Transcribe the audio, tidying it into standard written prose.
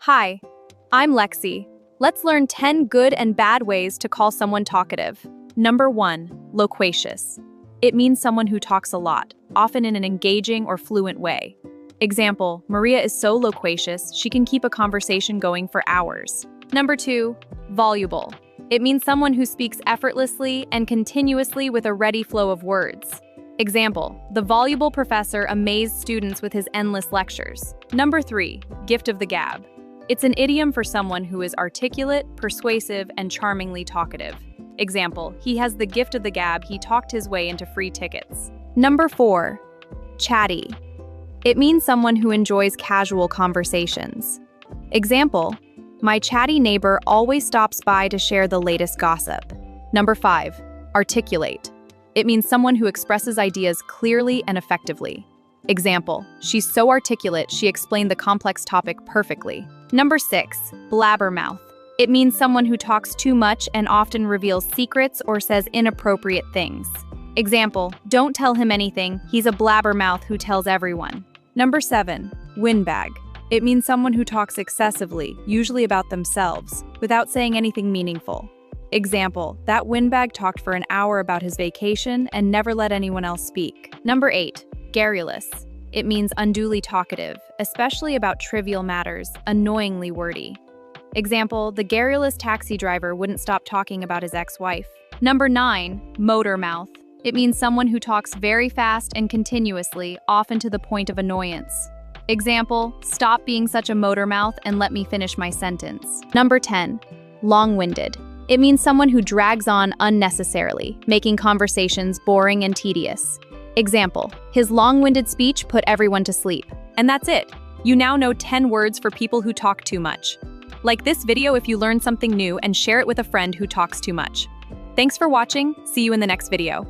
Hi, I'm Lexi. Let's learn 10 good and bad ways to call someone talkative. Number 1, loquacious. It means someone who talks a lot, often in an engaging or fluent way. Example, Maria is so loquacious, she can keep a conversation going for hours. Number 2, voluble. It means someone who speaks effortlessly and continuously with a ready flow of words. Example, the voluble professor amazed students with his endless lectures. Number 3, gift of the gab. It's an idiom for someone who is articulate, persuasive, and charmingly talkative. Example, he has the gift of the gab, he talked his way into free tickets. Number 4, chatty. It means someone who enjoys casual conversations. Example, my chatty neighbor always stops by to share the latest gossip. Number 5, articulate. It means someone who expresses ideas clearly and effectively. Example, she's so articulate, she explained the complex topic perfectly. Number 6, blabbermouth. It means someone who talks too much and often reveals secrets or says inappropriate things. Example, don't tell him anything, he's a blabbermouth who tells everyone. Number 7, windbag. It means someone who talks excessively, usually about themselves, without saying anything meaningful. Example, that windbag talked for an hour about his vacation and never let anyone else speak. Number 8, garrulous. It means unduly talkative, especially about trivial matters, annoyingly wordy. Example, the garrulous taxi driver wouldn't stop talking about his ex-wife. Number 9, motormouth. It means someone who talks very fast and continuously, often to the point of annoyance. Example, stop being such a motormouth and let me finish my sentence. Number 10, long-winded. It means someone who drags on unnecessarily, making conversations boring and tedious. Example, his long-winded speech put everyone to sleep. And that's it. You now know 10 words for people who talk too much. Like this video if you learned something new and share it with a friend who talks too much. Thanks for watching. See you in the next video.